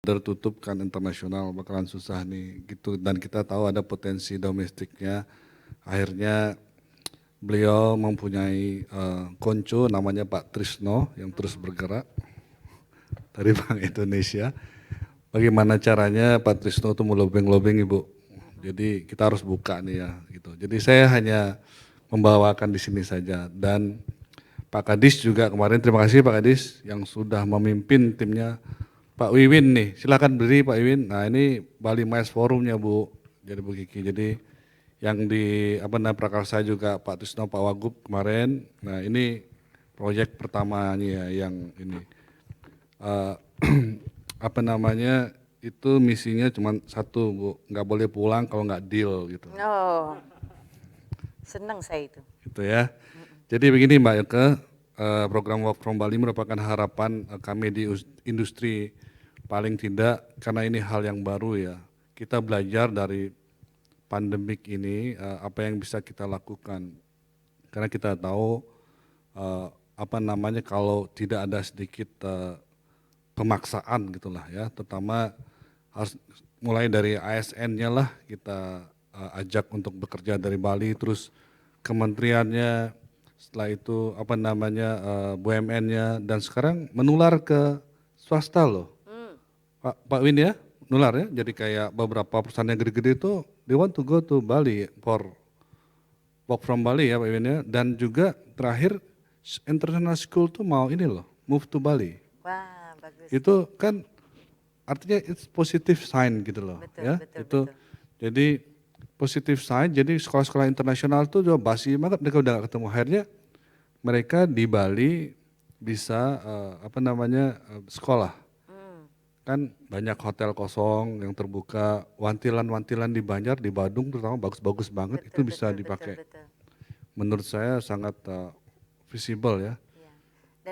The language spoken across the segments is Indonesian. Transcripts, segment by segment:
border tutup kan internasional bakalan susah nih gitu, dan kita tahu ada potensi domestiknya. Akhirnya beliau mempunyai konco namanya Pak Trisno yang terus bergerak dari Bank Indonesia. Bagaimana caranya Pak Trisno itu melobeng-lobeng Ibu. Jadi kita harus buka nih ya gitu. Jadi saya hanya membawakan di sini saja, dan Pak Kadis juga kemarin, terima kasih Pak Kadis yang sudah memimpin timnya Pak Wiwin nih. Silakan berdiri Pak Wiwin. Nah ini Bali Miles Forumnya Bu. Jadi Bu Kiki. Jadi yang di Prakarsa juga Pak Trisno, Pak Wagub kemarin. Nah ini proyek pertamanya ya yang ini. Itu misinya cuma satu Bu, nggak boleh pulang kalau nggak deal gitu. Oh, senang saya itu. Gitu ya. Jadi begini Mbak Yoke, program Work from Bali merupakan harapan kami di industri, paling tidak karena ini hal yang baru ya. Kita belajar dari pandemik ini apa yang bisa kita lakukan. Karena kita tahu kalau tidak ada sedikit pemaksaan gitulah ya, terutama harus mulai dari ASN-nya lah kita ajak untuk bekerja dari Bali, terus kementeriannya, setelah itu BUMN-nya, dan sekarang menular ke swasta loh. Pak Win ya, nular ya, jadi kayak beberapa perusahaan yang gede-gede itu they want to go to Bali for work from Bali ya Pak Win ya, dan juga terakhir international school tuh mau ini loh, move to Bali. Wah, bagus. Itu kan artinya it's positive sign gitu loh. Betul, ya. betul, Itu betul. jadi positive sign, jadi sekolah-sekolah internasional tuh juga basi banget, mereka udah gak ketemu. Akhirnya mereka di Bali bisa sekolah. Kan banyak hotel kosong yang terbuka, wantilan-wantilan di Banjar, di Badung terutama bagus-bagus banget, Betul, itu bisa betul, dipakai. betul. Menurut saya sangat visible ya. Iya.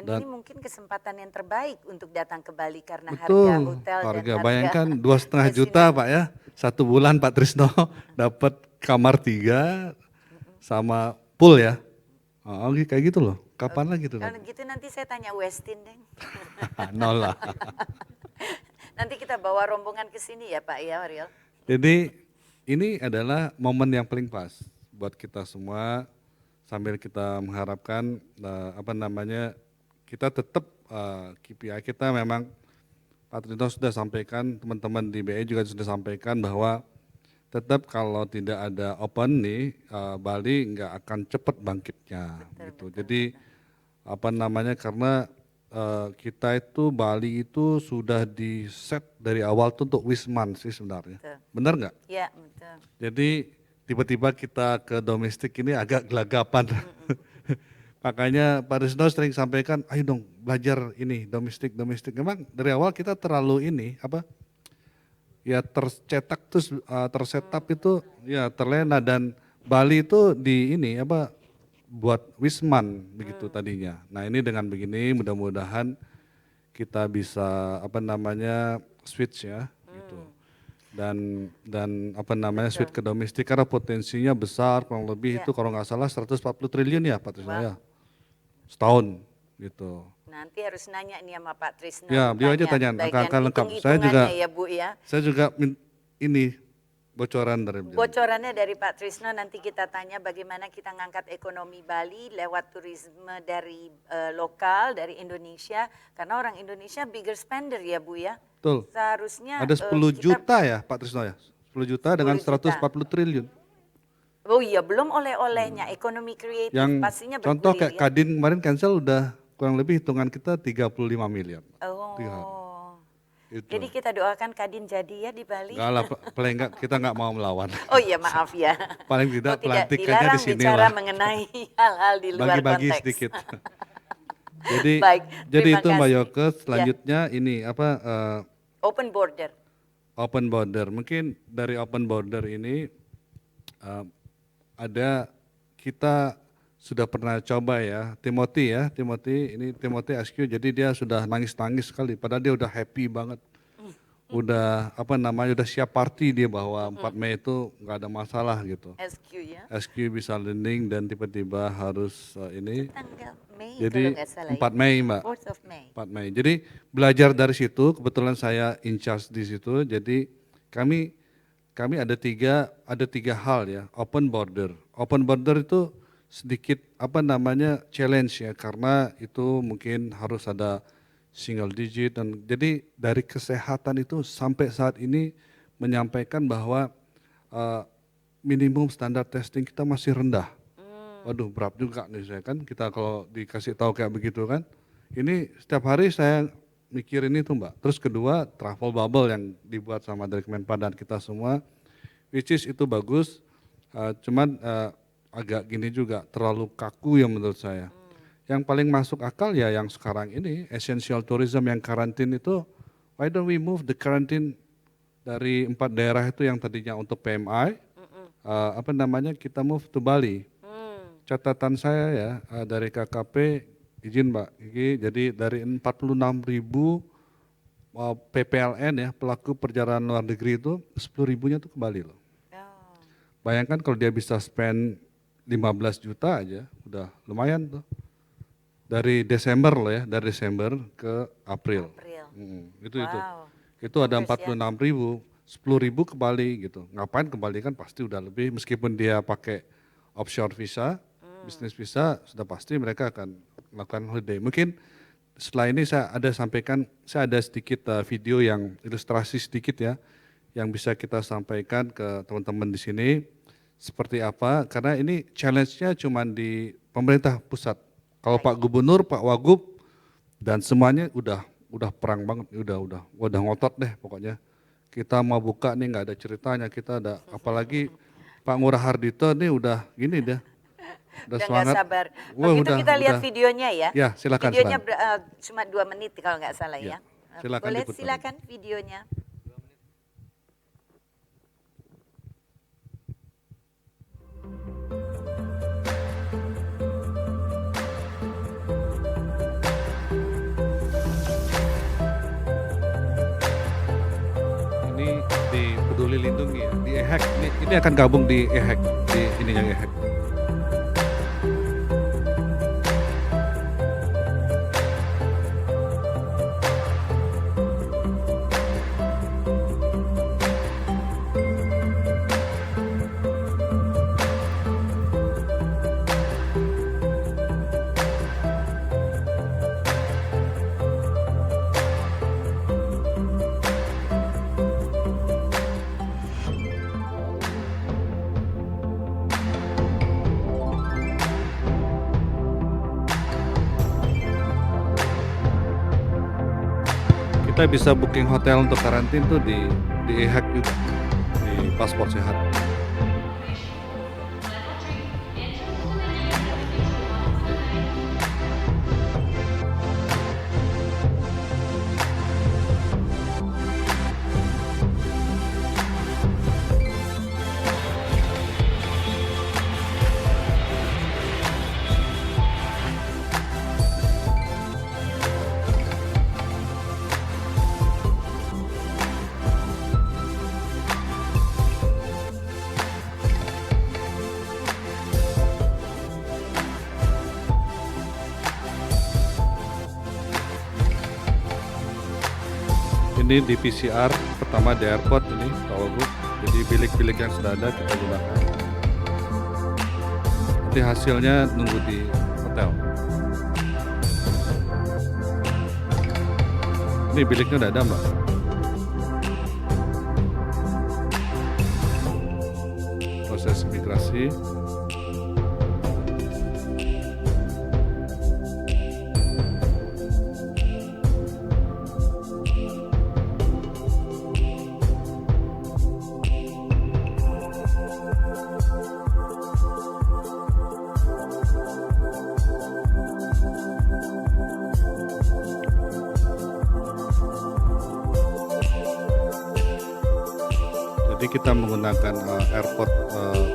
Dan ini mungkin kesempatan yang terbaik untuk datang ke Bali karena harga Betul, hotel dan harga harga bayangkan 2,5 juta Pak ya, 1 bulan Pak Trisno dapat kamar 3 sama pool ya. Oh, kayak gitu loh, kapan lagi tuh? Kalau gitu nanti saya tanya Westin deh. Nol lah. Nanti kita bawa rombongan ke sini ya Pak ya Ariel. Jadi ini adalah momen yang paling pas buat kita semua, sambil kita mengharapkan kita tetap KPI kita memang Pak Trito sudah sampaikan, teman-teman di BI juga sudah sampaikan bahwa tetap kalau tidak ada open nih Bali nggak akan cepat bangkitnya gitu. Jadi karena kita itu Bali itu sudah di set dari awal tuh untuk Wisman sih sebenarnya. Benar nggak? Iya betul. Jadi tiba-tiba kita ke domestik ini agak gelagapan. Makanya Pak Risno sering sampaikan, ayo dong belajar ini domestik. Memang dari awal kita terlalu tercetak terus tersetap itu ya terlena, dan Bali itu buat Wisman begitu tadinya. Nah ini dengan begini mudah-mudahan kita bisa switch ya gitu. Dan switch ke domestik karena potensinya besar, kurang lebih itu kalau nggak salah 140 triliun ya Pak Trisno ya. Setahun gitu. Nanti harus nanya nih sama Pak Trisno. Ya, dia aja tanya angka-angka lengkap. Saya juga ini bocoran dari beliau. Bocorannya dari Pak Trisno, nanti kita tanya bagaimana kita ngangkat ekonomi Bali lewat turisme dari lokal, dari Indonesia. Karena orang Indonesia bigger spender ya Bu ya. Betul. Seharusnya ada 10 juta ya Pak Trisno ya. 10 juta dengan 140 triliun. Oh iya, belum oleh-olehnya, ekonomi kreatif pastinya bergulir. Contoh kayak Kadin kemarin cancel udah kurang lebih hitungan kita 35 miliar. Oh, jadi kita doakan Kadin jadi ya di Bali. Enggak lah, paling enggak kita enggak mau melawan. Oh iya maaf ya. Paling tidak pelantikannya di sini bicara lah. mengenai hal-hal di luar Bagi-bagi konteks. sedikit. Jadi, Baik, itu Mbak Yoke, selanjutnya ini open border. Open border, mungkin dari open border ini kita sudah pernah coba ya, Timothy SQ, jadi dia sudah nangis-nangis sekali, padahal dia udah happy banget. udah apa namanya udah siap party dia bahwa 4 Mei itu nggak ada masalah gitu. SQ ya. SQ bisa landing dan tiba-tiba harus ini. Tanggal Mei kalau Jadi nggak salah 4 Mei Mbak, 4th of May. 4 Mei. Jadi belajar dari situ, kebetulan saya in charge di situ. Jadi kami ada tiga hal ya, open border. Open border itu sedikit apa namanya challenge ya, karena itu mungkin harus ada single digit dan jadi dari kesehatan itu sampai saat ini menyampaikan bahwa minimum standar testing kita masih rendah. Waduh berat juga nih saya kan, kita kalau dikasih tahu kayak begitu kan. Ini setiap hari saya mikirin itu Mbak. Terus kedua travel bubble yang dibuat sama dari Kemenpar dan kita semua, which is itu bagus, cuman agak gini juga terlalu kaku ya menurut saya. Yang paling masuk akal ya yang sekarang ini essential tourism yang karantin itu, why don't we move the quarantine dari 4 daerah itu yang tadinya untuk PMI, apa namanya kita move to Bali. Catatan saya ya dari KKP, izin Mbak Gigi, jadi dari 46.000 PPLN ya pelaku perjalanan luar negeri itu 10.000-nya tuh ke Bali loh. Bayangkan kalau dia bisa spend 15 juta aja, udah lumayan tuh. Dari Desember loh ya, dari Desember ke April. Itu ada 46.000, 10.000 ke Bali gitu. Ngapain ke Bali kan pasti udah lebih, meskipun dia pakai offshore visa, bisnis visa, sudah pasti mereka akan melakukan holiday. Mungkin setelah ini saya ada sedikit video yang ilustrasi sedikit ya, yang bisa kita sampaikan ke teman-teman di sini seperti apa, karena ini challenge-nya cuma di pemerintah pusat. Kalau Pak Gubernur, Pak Wagub dan semuanya udah perang banget, udah ngotot deh pokoknya. Kita mau buka nih nggak ada ceritanya, kita ada apalagi Pak Ngurah Hardito nih udah gini deh. Udah semangat. Gak sabar. Wah, Begitu kita lihat videonya ya. Ya, silakan. Videonya cuma 2 menit kalau nggak salah ya. Silakan Boleh diputar. silakan videonya. Ini di Peduli Lindungi ya, di EHEC. Ini akan gabung di EHEC, di ininya EHEC. Kita bisa booking hotel untuk karantin tuh di EHEC juga, di Paspor Sehat. Ini di PCR pertama di airport ini Pak Wagub. Jadi bilik-bilik yang sudah ada kita gunakan. Nanti hasilnya nunggu di hotel. Ini biliknya udah ada Mbak. Proses migrasi. Jadi kita menggunakan airport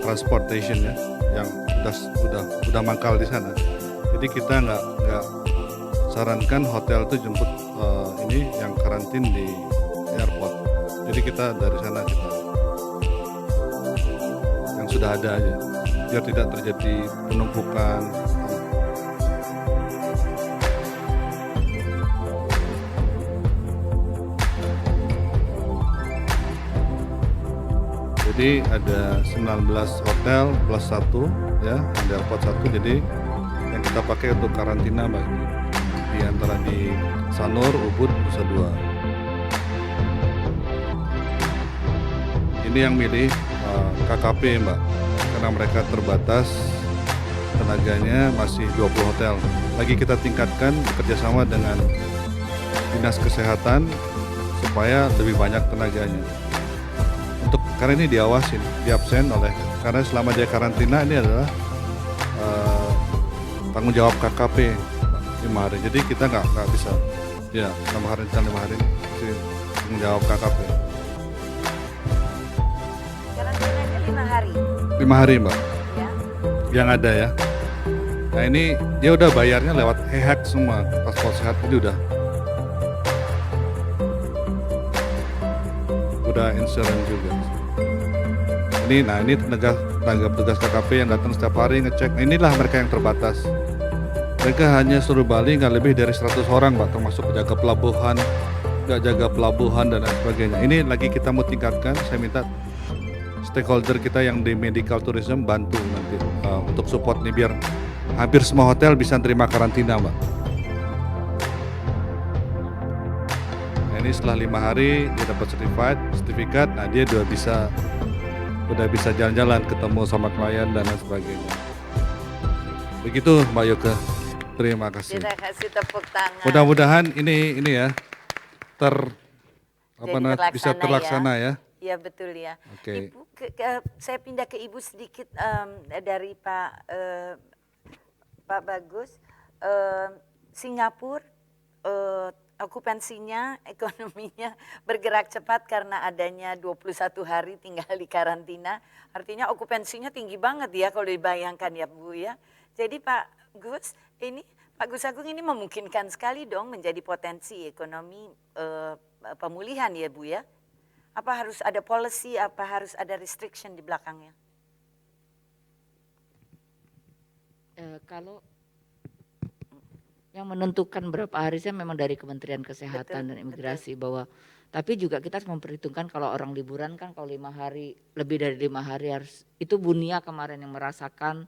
transportation ya, yang udah mangkal di sana. Jadi kita nggak sarankan hotel itu jemput ini yang karantin di airport. Jadi kita dari sana kita yang sudah ada aja, biar tidak terjadi penumpukan. Jadi ada 19 hotel plus 1 ya, ada airport 1, jadi yang kita pakai untuk karantina Mbak, di antara di Sanur, Ubud, Nusa Dua. Ini yang milih KKP Mbak, karena mereka terbatas tenaganya, masih 20 hotel. Lagi kita tingkatkan bekerjasama dengan Dinas Kesehatan supaya lebih banyak tenaganya. Karena ini diawasin, diabsen karena selama dia karantina ini adalah tanggung jawab KKP 5 hari. Jadi kita nggak bisa, ya 5 hari ini tanggung jawab KKP. Karantinanya 5 hari. 5 hari Mbak, Ya. yang ada ya. Nah ini dia udah bayarnya lewat e-hack semua, paspor sehat ini udah insurance juga. Ini tenaga petugas KKP yang datang setiap hari ngecek. Nah, inilah mereka yang terbatas. Mereka hanya seluruh Bali nggak lebih dari 100 orang Pak, termasuk penjaga pelabuhan, nggak jaga pelabuhan dan lain sebagainya. Ini lagi kita mau tingkatkan. Saya minta stakeholder kita yang di medical tourism bantu nanti untuk support nih, biar hampir semua hotel bisa terima karantina Mbak. Nah, ini setelah 5 hari dia dapat sertifikat, nah dia udah bisa jalan-jalan, ketemu sama klien dan lain sebagainya. Begitu Mbak Yoke, terima kasih. Kita kasih tepuk tangan. Mudah-mudahan ini ya bisa Jadi terlaksana ya. Iya betul ya. Oke. Ibu, saya pindah ke Ibu sedikit dari Pak Bagus. Singapura okupansinya, ekonominya bergerak cepat karena adanya 21 hari tinggal di karantina. Artinya okupansinya tinggi banget ya kalau dibayangkan ya Bu ya. Jadi Pak Gus Agung ini memungkinkan sekali dong menjadi potensi ekonomi pemulihan ya Bu ya. Apa harus ada policy, apa harus ada restriction di belakangnya? Kalau yang menentukan berapa hari saya memang dari Kementerian Kesehatan dan Imigrasi bahwa, tapi juga kita harus memperhitungkan kalau orang liburan kan kalau 5 hari, lebih dari 5 hari harus, itu Bunia kemarin yang merasakan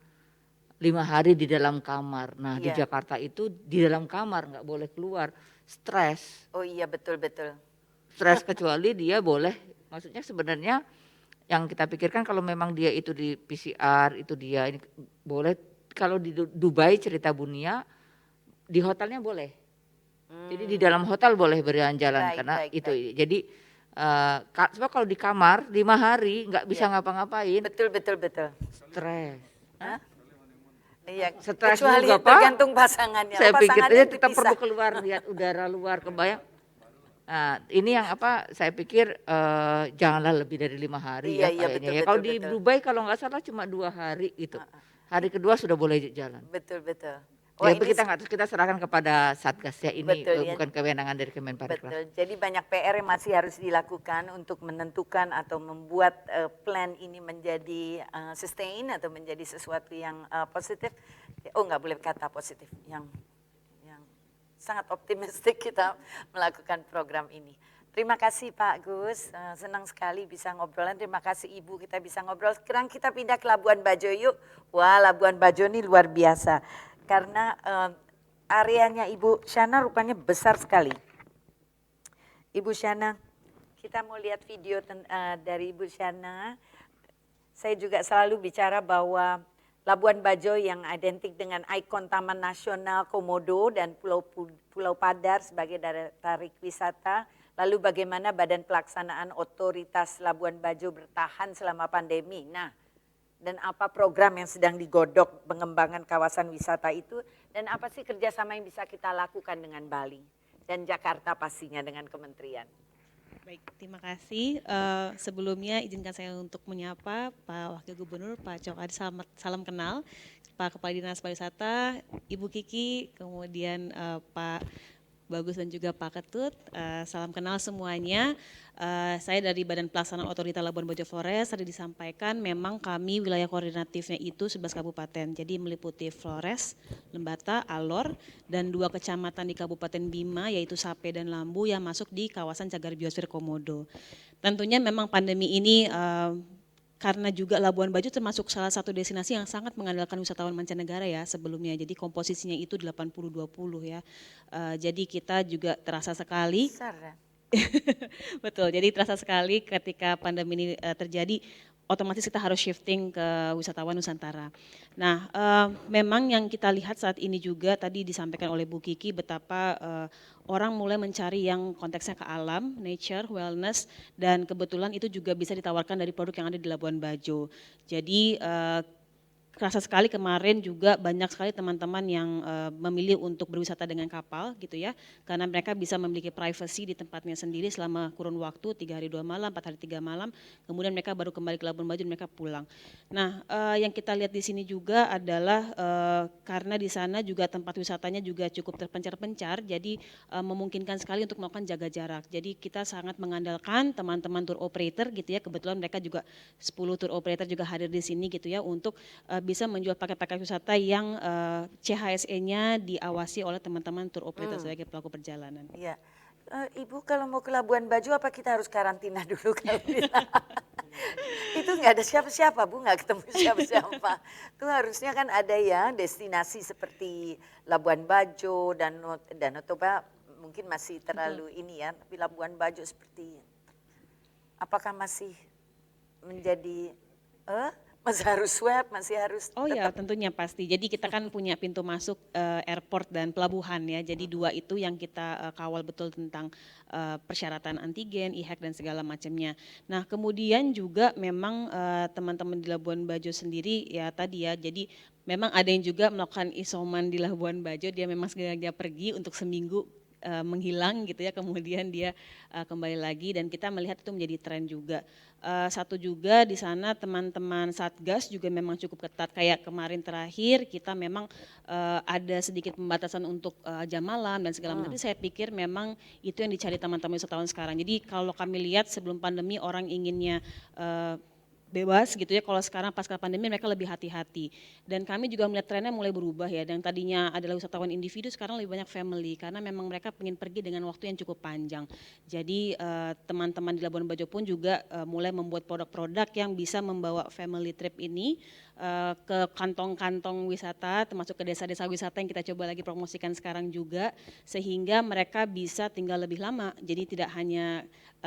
5 hari di dalam kamar. Nah di Jakarta itu di dalam kamar nggak boleh keluar, stres. Oh iya betul-betul. Stres kecuali dia boleh, maksudnya sebenarnya yang kita pikirkan kalau memang dia itu di PCR, itu dia ini boleh, kalau di Dubai cerita Bunia, di hotelnya boleh. Jadi di dalam hotel boleh berjalan-jalan karena itu. Jadi sebab kalau di kamar 5 hari nggak bisa ngapa-ngapain. Betul. Stres. Iya, Stres kecuali juga Pak. Tergantung pasangannya. Saya pikir pasangannya kita perlu keluar lihat udara luar, kebayang. Nah, ini yang saya pikir janganlah lebih dari 5 hari ya kayaknya. Betul, kalau di Dubai kalau nggak salah cuma 2 hari itu. Hari kedua sudah boleh jalan. Betul. Oh, ya, kita serahkan kepada Satgas ya, ini bukan kewenangan dari Kemenparekraf. Betul, jadi banyak PR yang masih harus dilakukan untuk menentukan atau membuat plan ini menjadi sustain atau menjadi sesuatu yang positif. Oh nggak boleh kata positif, yang sangat optimistik kita melakukan program ini. Terima kasih Pak Gus, senang sekali bisa ngobrolan. Terima kasih Ibu, kita bisa ngobrol. Sekarang kita pindah ke Labuan Bajo yuk. Wah, Labuan Bajo ini luar biasa. Karena areanya Ibu Shana rupanya besar sekali. Ibu Shana, kita mau lihat video dari Ibu Shana. Saya juga selalu bicara bahwa Labuan Bajo yang identik dengan ikon Taman Nasional Komodo dan Pulau Padar sebagai daya tarik wisata. Lalu bagaimana Badan Pelaksanaan Otoritas Labuan Bajo bertahan selama pandemi. Nah, dan apa program yang sedang digodok pengembangan kawasan wisata itu, dan apa sih kerjasama yang bisa kita lakukan dengan Bali dan Jakarta pastinya dengan kementerian. Baik, terima kasih. Sebelumnya izinkan saya untuk menyapa Pak Wakil Gubernur, Pak Cokadi, salam kenal, Pak Kepala Dinas Pariwisata, Ibu Kiki, kemudian Pak Bagus dan juga Pak Ketut. Salam kenal semuanya. Saya dari Badan Pelaksanaan Otorita Labuan Bajo Flores. Tadi disampaikan memang kami wilayah koordinatifnya itu 11 kabupaten. Jadi meliputi Flores, Lembata, Alor, dan 2 kecamatan di Kabupaten Bima yaitu Sape dan Lambu yang masuk di kawasan Cagar Biosfer Komodo. Tentunya memang pandemi ini karena juga Labuan Bajo termasuk salah satu destinasi yang sangat mengandalkan wisatawan mancanegara ya sebelumnya. Jadi komposisinya itu 80-20 ya. Jadi kita juga terasa sekali. Besar ya? Betul, jadi terasa sekali ketika pandemi ini terjadi, otomatis kita harus shifting ke wisatawan Nusantara. Nah, memang yang kita lihat saat ini juga tadi disampaikan oleh Bu Kiki betapa orang mulai mencari yang konteksnya ke alam, nature, wellness, dan kebetulan itu juga bisa ditawarkan dari produk yang ada di Labuan Bajo. Jadi kerasa sekali kemarin juga banyak sekali teman-teman yang memilih untuk berwisata dengan kapal gitu ya, karena mereka bisa memiliki privacy di tempatnya sendiri selama kurun waktu 3 hari 2 malam, 4 hari 3 malam, kemudian mereka baru kembali ke Labuan Bajo dan mereka pulang. Nah, yang kita lihat di sini juga adalah karena di sana juga tempat wisatanya juga cukup terpencar-pencar, jadi memungkinkan sekali untuk melakukan jaga jarak. Jadi kita sangat mengandalkan teman-teman tour operator gitu ya, kebetulan mereka juga 10 tour operator juga hadir di sini gitu ya untuk bisa menjual paket-paket wisata yang CHSE-nya diawasi oleh teman-teman tour operator sebagai pelaku perjalanan. Iya. Ibu kalau mau ke Labuan Bajo apa kita harus karantina dulu kalau itu nggak ada siapa-siapa Bu, nggak ketemu siapa-siapa. Itu harusnya kan ada ya destinasi seperti Labuan Bajo dan Danau Toba mungkin masih terlalu ini ya, tapi Labuan Bajo seperti apakah masih menjadi masih harus swab, masih harus Oh ya, tentunya pasti. Jadi kita kan punya pintu masuk airport dan pelabuhan ya. Jadi 2 itu yang kita kawal betul tentang persyaratan antigen, e-hack dan segala macamnya. Nah, kemudian juga memang teman-teman di Labuan Bajo sendiri ya tadi ya. Jadi memang ada yang juga melakukan isoman di Labuan Bajo. Dia memang sengaja pergi untuk seminggu menghilang gitu ya, kemudian dia kembali lagi dan kita melihat itu menjadi tren juga. Satu juga di sana teman-teman Satgas juga memang cukup ketat, kayak kemarin terakhir kita memang ada sedikit pembatasan untuk jam malam dan segala macam. Tapi saya pikir memang itu yang dicari teman-teman wisatawan sekarang. Jadi kalau kami lihat sebelum pandemi orang inginnya bebas gitu ya, kalau sekarang pasca pandemi mereka lebih hati-hati dan kami juga melihat trennya mulai berubah ya, dan tadinya adalah wisatawan individu sekarang lebih banyak family karena memang mereka ingin pergi dengan waktu yang cukup panjang. Jadi teman-teman di Labuan Bajo pun juga mulai membuat produk-produk yang bisa membawa family trip ini ke kantong-kantong wisata, termasuk ke desa-desa wisata yang kita coba lagi promosikan sekarang juga, sehingga mereka bisa tinggal lebih lama. Jadi tidak hanya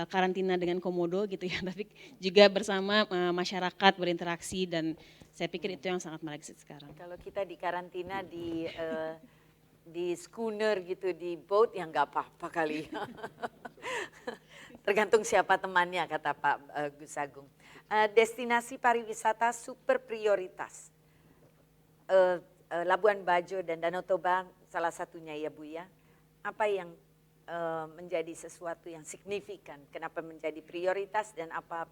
karantina dengan komodo gitu ya, tapi juga bersama masyarakat berinteraksi, dan saya pikir itu yang sangat menarik sekarang. Kalau kita di karantina di schooner gitu, di boat ya nggak apa-apa kali. Tergantung siapa temannya kata Pak Gus Agung. Destinasi pariwisata super prioritas. Labuan Bajo dan Danau Toba salah satunya ya Bu ya. Apa yang menjadi sesuatu yang signifikan, kenapa menjadi prioritas dan apa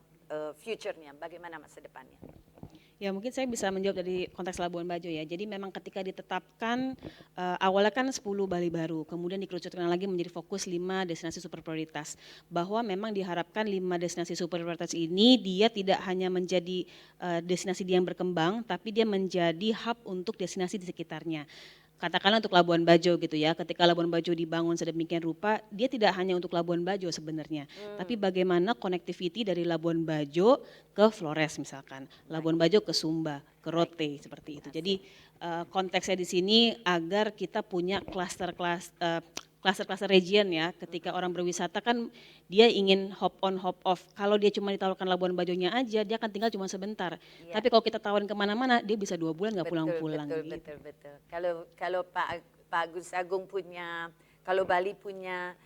future-nya, bagaimana masa depannya? Ya mungkin saya bisa menjawab dari konteks Labuan Bajo ya. Jadi memang ketika ditetapkan awalnya kan 10 Bali baru, kemudian dikerucutkan lagi menjadi fokus 5 destinasi super prioritas. Bahwa memang diharapkan 5 destinasi super prioritas ini dia tidak hanya menjadi destinasi dia yang berkembang, tapi dia menjadi hub untuk destinasi di sekitarnya. Katakanlah untuk Labuan Bajo gitu ya, ketika Labuan Bajo dibangun sedemikian rupa, dia tidak hanya untuk Labuan Bajo sebenarnya, tapi bagaimana connectivity dari Labuan Bajo ke Flores misalkan, Labuan Bajo ke Sumba, ke Rote seperti itu. Jadi konteksnya di sini agar kita punya cluster region ya, ketika orang berwisata kan dia ingin hop on hop off. Kalau dia cuma ditawarkan Labuan Bajonya aja, dia akan tinggal cuma sebentar. Ya. Tapi kalau kita tawarin kemana-mana, dia bisa 2 bulan nggak pulang-pulang. Betul. Kalau Pak Gus Agung punya, kalau Bali punya,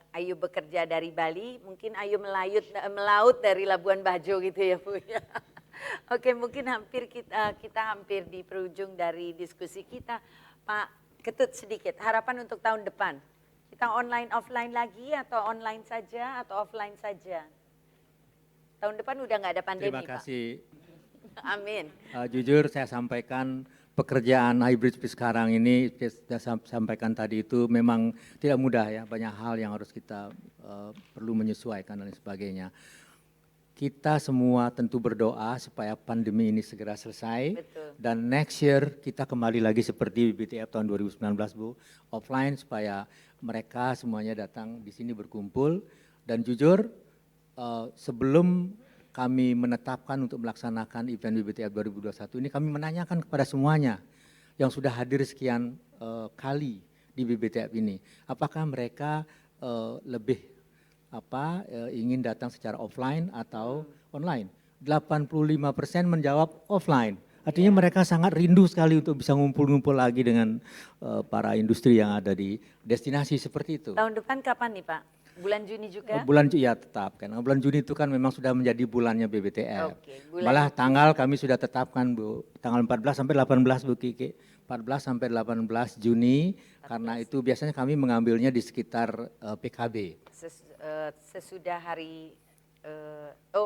Ayu bekerja dari Bali, mungkin Ayu melaut dari Labuan Bajo gitu ya Bu ya. Oke, mungkin kita hampir di penghujung dari diskusi kita, Pak Ketut sedikit, harapan untuk tahun depan. Kita online offline lagi atau online saja atau offline saja? Tahun depan udah nggak ada pandemi, Terima kasih. Pak. Amin. Jujur saya sampaikan pekerjaan hybrid seperti sekarang ini, saya sampaikan tadi itu memang tidak mudah ya, banyak hal yang harus kita perlu menyesuaikan dan lain sebagainya. Kita semua tentu berdoa supaya pandemi ini segera selesai. Betul. Dan next year kita kembali lagi seperti BBTF tahun 2019 Bu, offline supaya mereka semuanya datang di sini berkumpul. Dan jujur sebelum kami menetapkan untuk melaksanakan event BBTF 2021 ini, kami menanyakan kepada semuanya yang sudah hadir sekian kali di BBTF ini, apakah mereka lebih ingin datang secara offline atau online. 85% menjawab offline. Artinya mereka sangat rindu sekali untuk bisa ngumpul-ngumpul lagi dengan para industri yang ada di destinasi seperti itu. Tahun depan kapan nih Pak? Bulan Juni juga? Bulan ya tetap kan. Bulan Juni itu kan memang sudah menjadi bulannya BBTF. Oke, Malah tanggal kami sudah tetapkan Bu, tanggal 14 sampai 18 Bu Kiki. 14 sampai 18 Juni, karena itu biasanya kami mengambilnya di sekitar PKB. Sesudah hari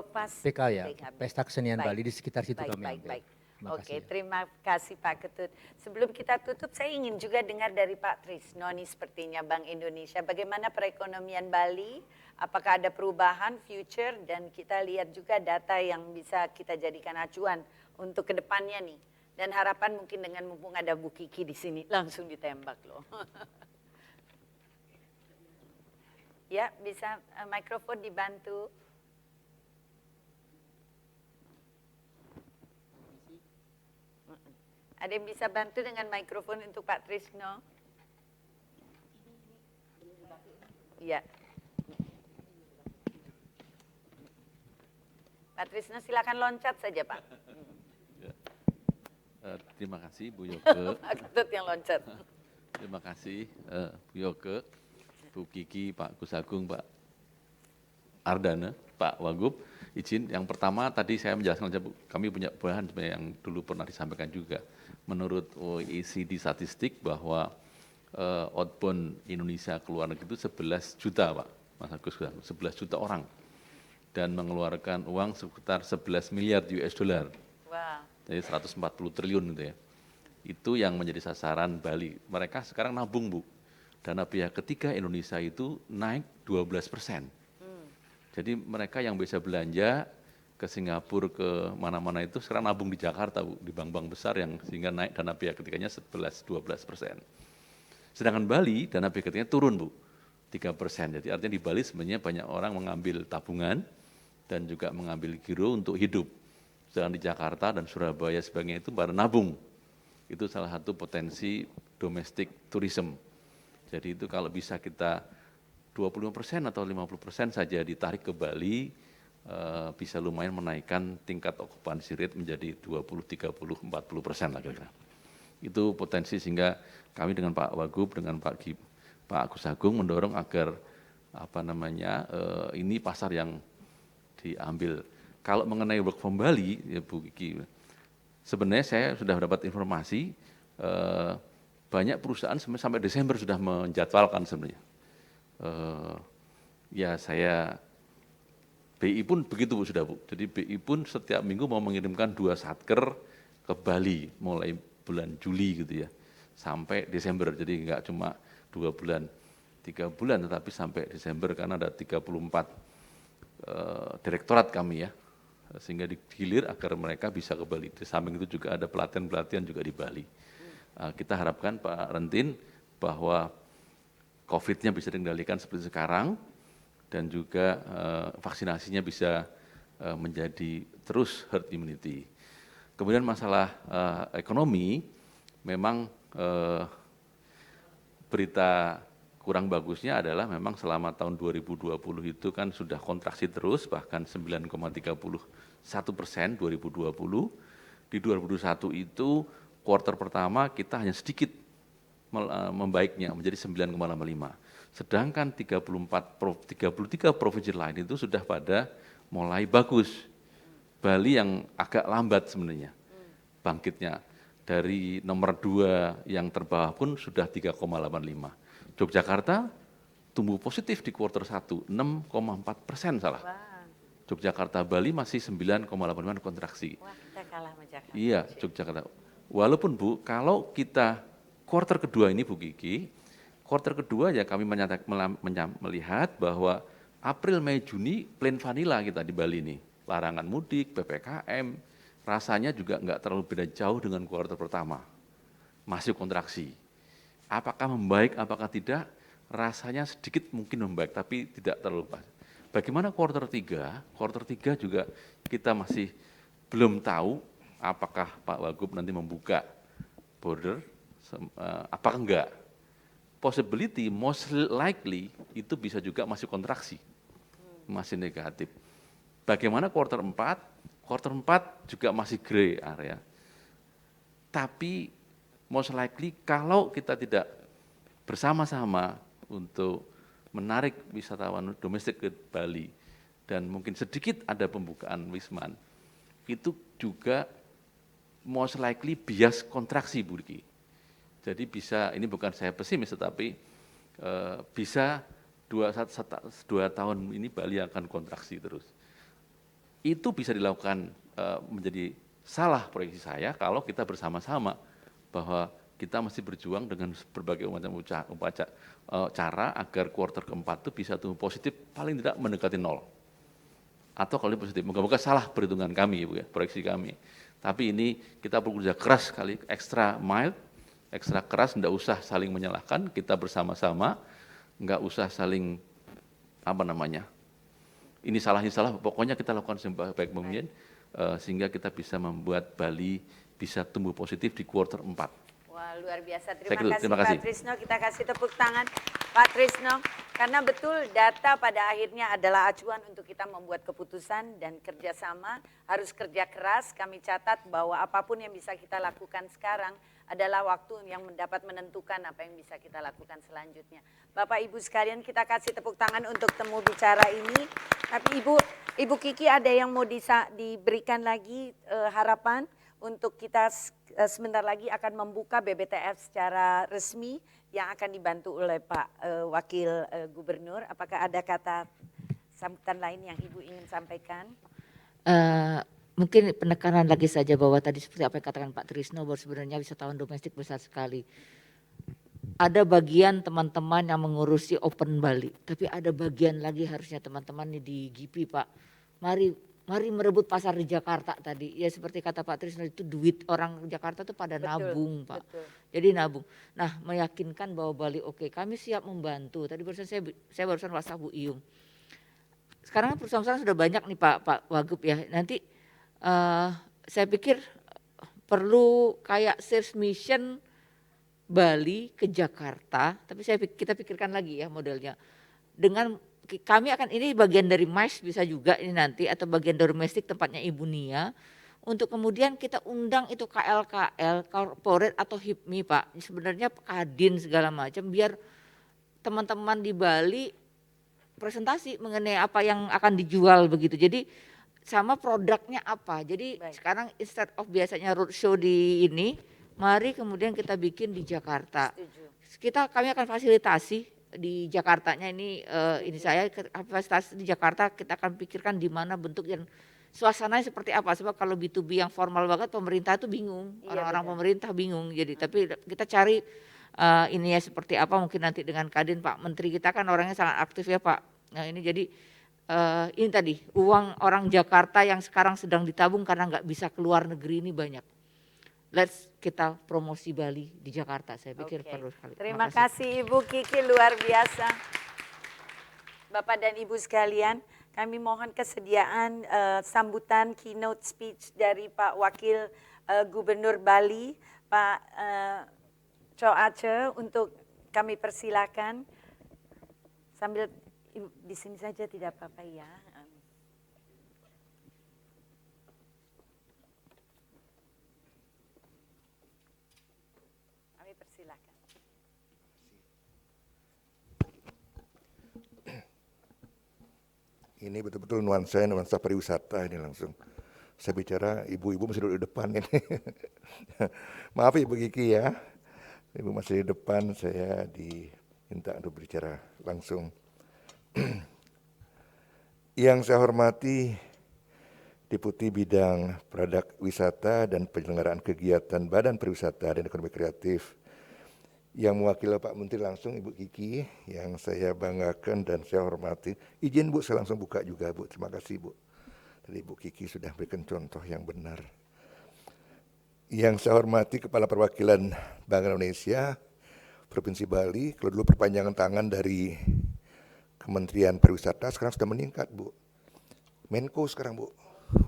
pas PK ya, PKB. Pesta Kesenian Baik. Bali, di sekitar situ Baik, kami baik, ambil. baik. Terima Oke, kasih ya. terima kasih Pak Ketut. Sebelum kita tutup, saya ingin juga dengar dari Pak Trisno nih sepertinya Bank Indonesia. Bagaimana perekonomian Bali? Apakah ada perubahan future? Dan kita lihat juga data yang bisa kita jadikan acuan untuk kedepannya nih. Dan harapan mungkin dengan mumpung ada Bu Kiki di sini langsung ditembak loh. Ya, bisa mikrofon dibantu. Ada yang bisa bantu dengan mikrofon untuk Pak Trisno? Iya. Pak Trisno silakan loncat saja Pak. Terima kasih Bu Yoke. Pak Ketut yang loncat. Terima kasih Bu Yoke, Bu Kiki, Pak Gus Agung, Pak Ardana, Pak Wagub. Izin, yang pertama tadi saya menjelaskan saja Bu, kami punya bahan sebenarnya yang dulu pernah disampaikan juga. Menurut OECD statistik bahwa outbound Indonesia ke luar negeri itu 11 juta Pak, Mas Agus, 11 juta orang. Dan mengeluarkan uang sekitar 11 miliar US dollar. Wah. Jadi 140 triliun gitu ya. Itu yang menjadi sasaran Bali. Mereka sekarang nabung Bu. Dana pihak ketiga Indonesia itu naik 12%. Jadi mereka yang bisa belanja ke Singapura, ke mana-mana itu sekarang nabung di Jakarta Bu, di bank-bank besar yang sehingga naik dana pihak ketiganya 11-12%. Sedangkan Bali dana pihak ketiganya turun Bu, 3%. Jadi artinya di Bali sebenarnya banyak orang mengambil tabungan dan juga mengambil giro untuk hidup. Sedangkan di Jakarta dan Surabaya sebagainya itu pada nabung. Itu salah satu potensi domestic tourism. Jadi itu kalau bisa kita 25% atau 50% saja ditarik ke Bali, bisa lumayan menaikkan tingkat okupansi rate menjadi 20, 30, 40% lah kira-kira. Itu potensi sehingga kami dengan Pak Wagub, dengan Pak Agus Agung mendorong agar ini pasar yang diambil. Kalau mengenai work from Bali, ya Bu Kiki, sebenarnya saya sudah dapat informasi banyak perusahaan sampai Desember sudah menjadwalkan sebenarnya. Ya saya BI pun begitu Bu, sudah Bu. Jadi BI pun setiap minggu mau mengirimkan 2 satker ke Bali mulai bulan Juli gitu ya sampai Desember. Jadi enggak cuma 2 bulan, 3 bulan, tetapi sampai Desember karena ada 34 direktorat kami ya. Sehingga digilir agar mereka bisa ke Bali. Di samping itu juga ada pelatihan-pelatihan juga di Bali. Kita harapkan Pak Rentin bahwa COVID-nya bisa dikendalikan seperti sekarang dan juga vaksinasinya bisa menjadi terus herd immunity. Kemudian masalah ekonomi, memang berita kurang bagusnya adalah memang selama tahun 2020 itu kan sudah kontraksi terus, bahkan 9,31% 2020. Di 2021 itu kuartal pertama kita hanya sedikit membaiknya menjadi 9,85. Sedangkan 33 provinsi lain itu sudah pada mulai bagus. Bali yang agak lambat sebenarnya bangkitnya. Dari nomor 2 yang terbawah pun sudah 3,85. Yogyakarta tumbuh positif di kuartal 1, 6,4% salah. Wah. Yogyakarta Bali masih 9,85 kontraksi. Wah, kita kalah sama Jakarta. Iya, Yogyakarta. Walaupun Bu, kalau kita quarter kedua ini Bu Kiki, quarter kedua ya kami melihat bahwa April, Mei, Juni plain vanilla kita di Bali ini. Larangan mudik, PPKM, rasanya juga nggak terlalu beda jauh dengan quarter pertama. Masih kontraksi. Apakah membaik, apakah tidak? Rasanya sedikit mungkin membaik, tapi tidak terlalu pas. Bagaimana quarter 3? Quarter 3 juga kita masih belum tahu apakah Pak Wagub nanti membuka border, apakah enggak. Possibility, most likely, itu bisa juga masih kontraksi, masih negatif. Bagaimana quarter 4? Quarter 4 juga masih gray area. Tapi most likely kalau kita tidak bersama-sama untuk menarik wisatawan domestik ke Bali dan mungkin sedikit ada pembukaan Wisman, itu juga most likely bias kontraksi Bu Diki. Jadi bisa, ini bukan saya pesimis tetapi bisa 2 tahun ini Bali akan kontraksi terus. Itu bisa dilakukan menjadi salah proyeksi saya kalau kita bersama-sama bahwa kita mesti berjuang dengan berbagai macam cara agar kuartal keempat itu bisa tumbuh positif paling tidak mendekati 0. Atau kalau positif, moga-moga salah perhitungan kami, Bu, ya, proyeksi kami. Tapi ini kita bekerja keras sekali, ekstra mild, ekstra keras, tidak usah saling menyalahkan, kita bersama-sama, nggak usah saling ini salah, pokoknya kita lakukan sebaik mungkin sehingga kita bisa membuat Bali bisa tumbuh positif di kuartal 4. Wah, luar biasa. Terima Terima kasih. kasih Pak Trisno, kita kasih tepuk tangan Pak Trisno. Karena betul data pada akhirnya adalah acuan untuk kita membuat keputusan dan kerjasama, harus kerja keras. Kami catat bahwa apapun yang bisa kita lakukan sekarang adalah waktu yang dapat menentukan apa yang bisa kita lakukan selanjutnya. Bapak Ibu sekalian, kita kasih tepuk tangan untuk temu bicara ini. Tapi Ibu Kiki ada yang mau diberikan lagi harapan untuk kita sebentar lagi akan membuka BBTF secara resmi yang akan dibantu oleh Pak Wakil Gubernur. Apakah ada kata sambutan lain yang Ibu ingin sampaikan? Mungkin penekanan lagi saja bahwa tadi seperti apa yang katakan Pak Trisno bahwa sebenarnya wisatawan domestik besar sekali. Ada bagian teman-teman yang mengurusi Open Bali, tapi ada bagian lagi harusnya teman-teman di GIPI Pak. Mari merebut pasar di Jakarta tadi. Ya seperti kata Pak Trisno itu duit orang Jakarta itu pada nabung Pak. Betul. Jadi nabung. Nah meyakinkan bahwa Bali oke, kami siap membantu. Tadi barusan saya barusan WhatsApp Bu Iyung. Sekarang perusahaan sudah banyak nih Pak Wagub ya. Nanti saya pikir perlu kayak sales mission Bali ke Jakarta. Tapi kita pikirkan lagi ya modelnya. Dengan kami akan ini bagian dari MICE bisa juga ini nanti atau bagian domestik tempatnya Ibu Nia untuk kemudian kita undang itu KLKL, corporate atau HIPMI Pak, sebenarnya Kadin segala macam biar teman-teman di Bali presentasi mengenai apa yang akan dijual begitu. Jadi sama produknya apa. Jadi sekarang instead of biasanya roadshow di ini, mari kemudian kita bikin di Jakarta. Kami akan fasilitasi di Jakartanya ini saya kapasitas di Jakarta kita akan pikirkan di mana bentuk dan suasananya seperti apa sebab kalau B2B yang formal banget pemerintah itu bingung, orang-orang pemerintah bingung. Jadi tapi kita cari ini ya seperti apa mungkin nanti dengan Kadin Pak Menteri kita kan orangnya sangat aktif ya Pak. Nah ini jadi ini tadi uang orang Jakarta yang sekarang sedang ditabung karena nggak bisa keluar negeri ini banyak. Let's kita promosi Bali di Jakarta, saya pikir perlu sekali. Terima kasih Ibu Kiki, luar biasa. Bapak dan Ibu sekalian, kami mohon kesediaan sambutan keynote speech dari Pak Wakil Gubernur Bali, Pak Cho Ache, untuk kami persilakan. Sambil di sini saja tidak apa-apa ya. Silakan. Ini betul-betul nuansa pariwisata ini langsung. Saya bicara ibu-ibu masih duduk di depan ini. Maaf Ibu Kiki ya, Ibu masih di depan, saya diminta untuk berbicara langsung. Yang saya hormati Deputi Bidang Produk Wisata dan Penyelenggaraan Kegiatan Badan Pariwisata dan Ekonomi Kreatif. Yang mewakili Pak Menteri langsung Ibu Kiki, yang saya banggakan dan saya hormati. Izin Bu, saya langsung buka juga Bu, terima kasih Bu. Tadi Ibu Kiki sudah berikan contoh yang benar. Yang saya hormati Kepala Perwakilan Bank Indonesia, Provinsi Bali, kalau dulu perpanjangan tangan dari Kementerian Pariwisata, sekarang sudah meningkat Bu. Menko sekarang Bu,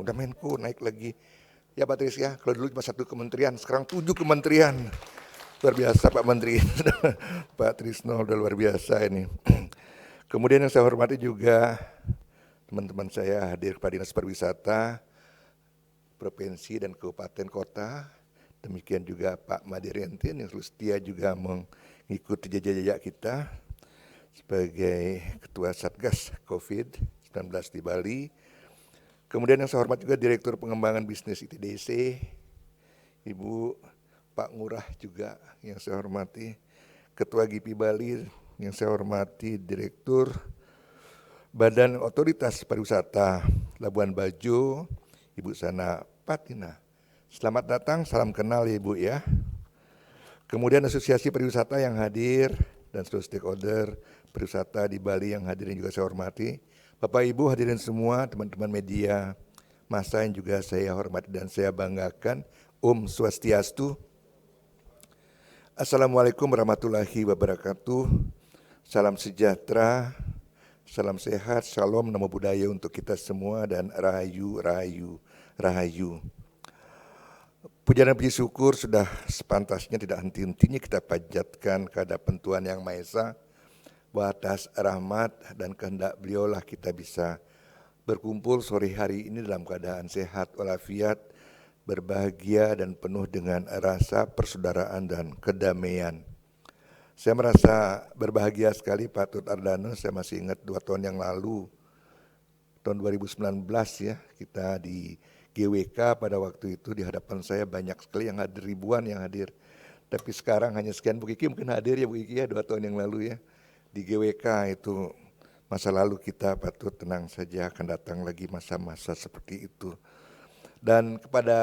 udah Menko naik lagi. Ya Pak Tris ya, kalau dulu cuma 1 kementerian, sekarang 7 kementerian. Luar biasa Pak Menteri, Pak Trisno udah luar biasa ini. Kemudian yang saya hormati juga teman-teman saya hadir pada Dinas Pariwisata, Provinsi dan Kabupaten Kota. Demikian juga Pak Madiriantin yang selalu setia juga mengikuti jejak-jejak kita sebagai Ketua Satgas COVID-19 di Bali. Kemudian yang saya hormati juga Direktur Pengembangan Bisnis ITDC, Ibu Pak Ngurah juga yang saya hormati, Ketua GIPI Bali yang saya hormati, Direktur Badan Otoritas Pariwisata Labuan Bajo, Ibu Sana Patina. Selamat datang, salam kenal ya Ibu ya. Kemudian Asosiasi Pariwisata yang hadir dan seluruh stakeholder pariwisata di Bali yang hadir juga saya hormati. Bapak Ibu hadirin semua, teman-teman media, massa yang juga saya hormati dan saya banggakan. Om Swastiastu. Assalamualaikum warahmatullahi wabarakatuh. Salam sejahtera, salam sehat, shalom, namo buddhaya untuk kita semua dan rahayu, rahayu, rahayu. Puja dan puji syukur sudah sepantasnya tidak henti-hentinya kita panjatkan kehadapan Tuhan Yang Maha Esa, bahwa atas rahmat dan kehendak beliaulah kita bisa berkumpul sore hari ini dalam keadaan sehat walafiat, berbahagia dan penuh dengan rasa persaudaraan dan kedamaian. Saya merasa berbahagia sekali Pak Tut Ardano, saya masih ingat 2 tahun yang lalu, tahun 2019 ya, kita di GWK pada waktu itu di hadapan saya banyak sekali yang hadir, ribuan yang hadir. Tapi sekarang hanya sekian. Bu Kiki mungkin hadir ya Bu Kiki ya 2 tahun yang lalu ya. Di GWK itu masa lalu kita Pak Tut, tenang saja akan datang lagi masa-masa seperti itu. Dan kepada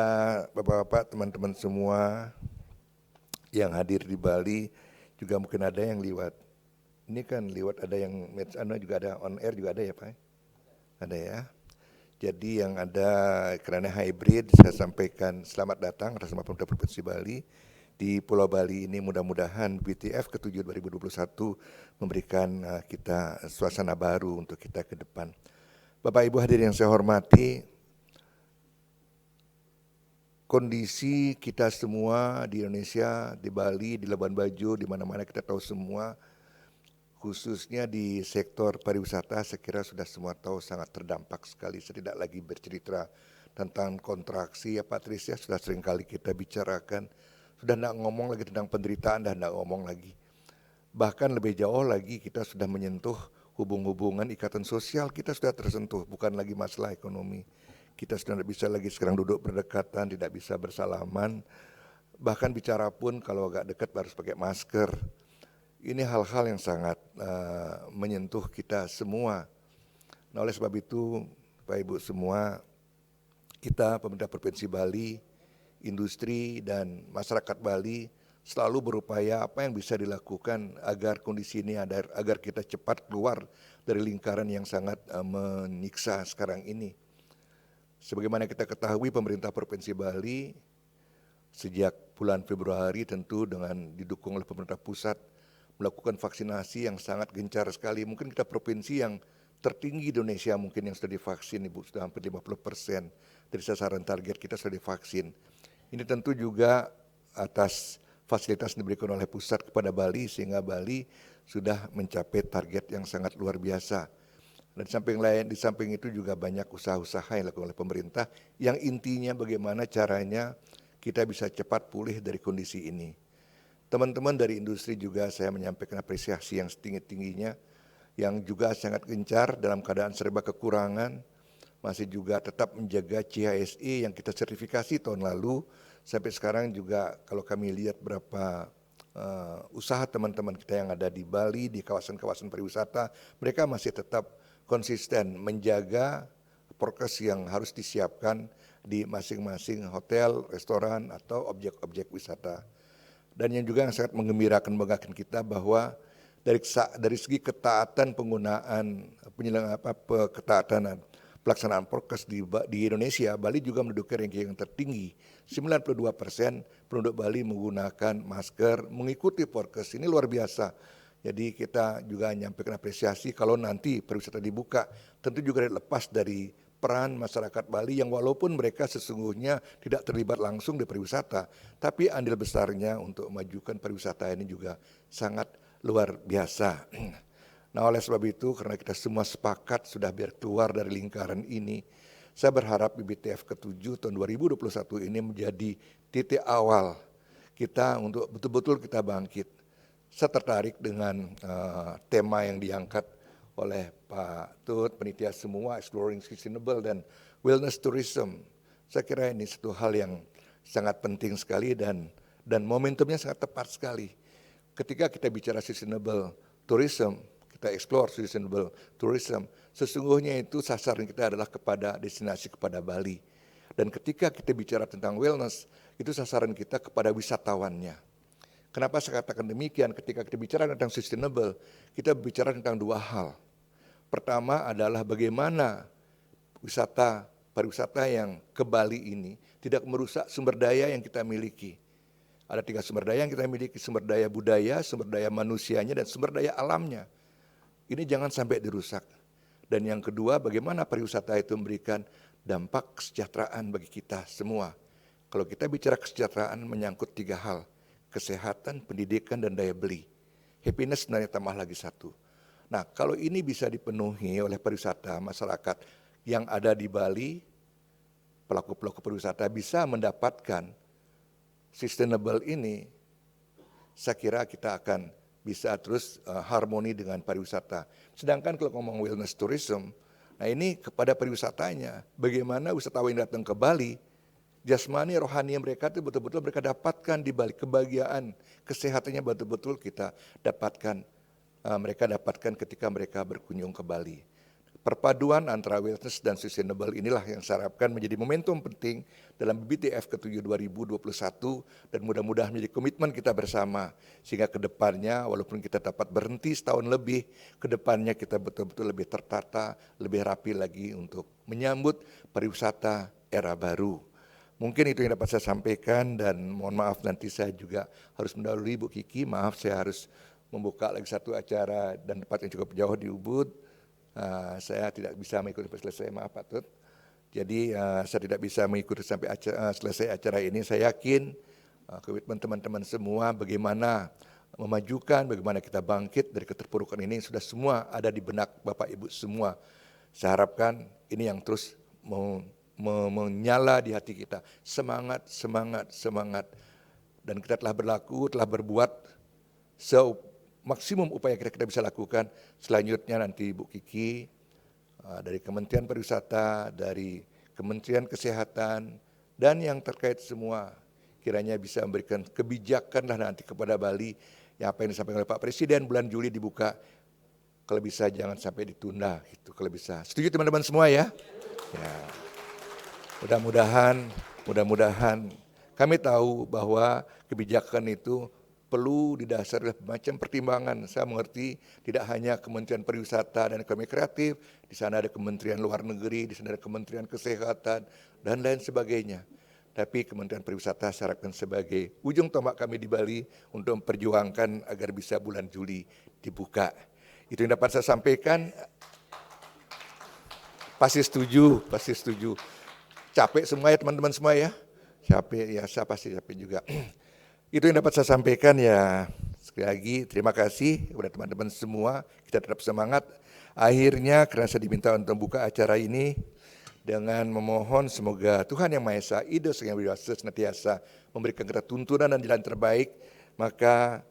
Bapak-Bapak, teman-teman semua yang hadir di Bali, juga mungkin ada yang lewat, ini kan lewat ada yang juga ada on air juga ada ya Pak? Ada ya. Jadi yang ada karena hybrid, saya sampaikan selamat datang atas nama pemerintah Provinsi Bali di Pulau Bali ini. Mudah-mudahan BTF ke-7 2021 memberikan kita suasana baru untuk kita ke depan. Bapak Ibu hadirin yang saya hormati, kondisi kita semua di Indonesia, di Bali, di Labuan Bajo, di mana-mana kita tahu semua, khususnya di sektor pariwisata, saya kira sudah semua tahu sangat terdampak sekali. Saya tidak lagi bercerita tentang kontraksi ya Pak Tris ya, sudah sering kali kita bicarakan. Sudah tidak ngomong lagi tentang penderitaan, dan tidak ngomong lagi. Bahkan lebih jauh lagi kita sudah menyentuh hubungan ikatan sosial, kita sudah tersentuh, bukan lagi masalah ekonomi. Kita sudah tidak bisa lagi sekarang duduk berdekatan, tidak bisa bersalaman. Bahkan bicara pun kalau agak dekat harus pakai masker. Ini hal-hal yang sangat menyentuh kita semua. Nah oleh sebab itu Bapak Ibu semua, kita pemerintah Provinsi Bali, industri dan masyarakat Bali selalu berupaya apa yang bisa dilakukan agar kondisi ini agar kita cepat keluar dari lingkaran yang sangat menyiksa sekarang ini. Sebagaimana kita ketahui pemerintah Provinsi Bali sejak bulan Februari tentu dengan didukung oleh pemerintah pusat melakukan vaksinasi yang sangat gencar sekali. Mungkin kita provinsi yang tertinggi di Indonesia mungkin yang sudah divaksin Ibu, sudah hampir 50% dari sasaran target kita sudah divaksin. Ini tentu juga atas fasilitas yang diberikan oleh pusat kepada Bali sehingga Bali sudah mencapai target yang sangat luar biasa. Dan di samping itu juga banyak usaha-usaha yang dilakukan oleh pemerintah yang intinya bagaimana caranya kita bisa cepat pulih dari kondisi ini. Teman-teman dari industri juga saya menyampaikan apresiasi yang setinggi-tingginya, yang juga sangat gencar dalam keadaan serba kekurangan, masih juga tetap menjaga CHSE yang kita sertifikasi tahun lalu. Sampai sekarang juga kalau kami lihat berapa usaha teman-teman kita yang ada di Bali, di kawasan-kawasan pariwisata, mereka masih tetap konsisten menjaga prokes yang harus disiapkan di masing-masing hotel, restoran, atau objek-objek wisata. Dan yang juga yang sangat menggembirakan membanggakan kita bahwa dari segi ketaatan penggunaan ketaatan pelaksanaan prokes di Indonesia, Bali juga menduduki ranking yang tertinggi. 92% penduduk Bali menggunakan masker, mengikuti prokes. Ini luar biasa. Jadi kita juga menyampaikan apresiasi kalau nanti pariwisata dibuka, tentu juga lepas dari peran masyarakat Bali yang walaupun mereka sesungguhnya tidak terlibat langsung di pariwisata, tapi andil besarnya untuk memajukan pariwisata ini juga sangat luar biasa. Nah, oleh sebab itu karena kita semua sepakat sudah biar keluar dari lingkaran ini, saya berharap BBTF ke-7 tahun 2021 ini menjadi titik awal kita untuk betul-betul kita bangkit. Saya tertarik dengan tema yang diangkat oleh Pak Tut, penitia semua, Exploring Sustainable dan Wellness Tourism. Saya kira ini satu hal yang sangat penting sekali dan momentumnya sangat tepat sekali. Ketika kita bicara sustainable tourism, kita explore sustainable tourism, sesungguhnya itu sasaran kita adalah kepada destinasi kepada Bali. Dan ketika kita bicara tentang wellness, itu sasaran kita kepada wisatawannya. Kenapa saya katakan demikian? Ketika kita bicara tentang sustainable, kita bicara tentang dua hal. Pertama adalah bagaimana pariwisata yang ke Bali ini tidak merusak sumber daya yang kita miliki. Ada 3 sumber daya yang kita miliki, sumber daya budaya, sumber daya manusianya, dan sumber daya alamnya. Ini jangan sampai dirusak. Dan yang kedua, bagaimana pariwisata itu memberikan dampak kesejahteraan bagi kita semua. Kalau kita bicara kesejahteraan menyangkut 3 hal, kesehatan, pendidikan, dan daya beli. Happiness sebenarnya tambah lagi 1. Nah, kalau ini bisa dipenuhi oleh pariwisata masyarakat yang ada di Bali, pelaku-pelaku pariwisata bisa mendapatkan sustainable ini, saya kira kita akan bisa terus harmoni dengan pariwisata. Sedangkan kalau ngomong wellness tourism, nah ini kepada pariwisatanya, bagaimana wisatawan yang datang ke Bali, jasmani, rohani mereka itu betul-betul mereka dapatkan di Bali, kebahagiaan, kesehatannya betul-betul kita dapatkan, mereka dapatkan ketika mereka berkunjung ke Bali. Perpaduan antara wellness dan sustainable inilah yang saya harapkan menjadi momentum penting dalam BBTF ke-7 2021 dan mudah-mudahan menjadi komitmen kita bersama sehingga ke depannya walaupun kita dapat berhenti setahun lebih, ke depannya kita betul-betul lebih tertata, lebih rapi lagi untuk menyambut pariwisata era baru. Mungkin itu yang dapat saya sampaikan dan mohon maaf nanti saya juga harus mendahului Bu Kiki, maaf saya harus membuka lagi satu acara dan tempat yang cukup jauh di Ubud. Saya tidak bisa mengikuti sampai selesai, maaf Pak Tut. Jadi saya tidak bisa mengikuti sampai selesai acara ini. Saya yakin komitmen teman-teman semua bagaimana memajukan, bagaimana kita bangkit dari keterpurukan ini sudah semua ada di benak Bapak Ibu semua. Saya harapkan ini yang terus menyala di hati kita. Semangat, semangat, semangat. Dan kita telah berbuat maksimum upaya kita bisa lakukan. Selanjutnya nanti Bu Kiki dari Kementerian Pariwisata, dari Kementerian Kesehatan, dan yang terkait semua kiranya bisa memberikan kebijakan lah nanti kepada Bali yang apa yang disampaikan oleh Pak Presiden bulan Juli dibuka, kalau bisa jangan sampai ditunda gitu kalau bisa. Setuju teman-teman semua ya? Ya. Mudah-mudahan kami tahu bahwa kebijakan itu perlu didasari oleh macam pertimbangan. Saya mengerti tidak hanya Kementerian Pariwisata dan Ekonomi Kreatif, di sana ada Kementerian Luar Negeri, di sana ada Kementerian Kesehatan, dan lain sebagainya. Tapi Kementerian Pariwisata saya harapkan sebagai ujung tombak kami di Bali untuk memperjuangkan agar bisa bulan Juli dibuka. Itu yang dapat saya sampaikan. Pasti setuju. Capek semua ya teman-teman semua ya. Capek ya, saya pasti capek juga. Itu yang dapat saya sampaikan ya. Sekali lagi terima kasih kepada teman-teman semua. Kita tetap semangat. Akhirnya karena saya diminta untuk membuka acara ini dengan memohon semoga Tuhan Yang Maha Esa, Ida Sang Hyang Widi Wasa senantiasa memberikan kita tuntunan dan jalan terbaik. Maka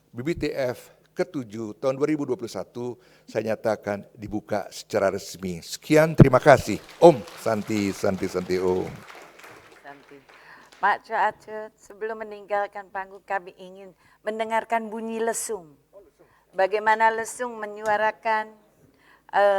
BBTF ke-7 tahun 2021 saya nyatakan dibuka secara resmi. Sekian, terima kasih. Om Santi Om. Pak Coace, sebelum meninggalkan panggung kami ingin mendengarkan bunyi lesung. Bagaimana lesung menyuarakan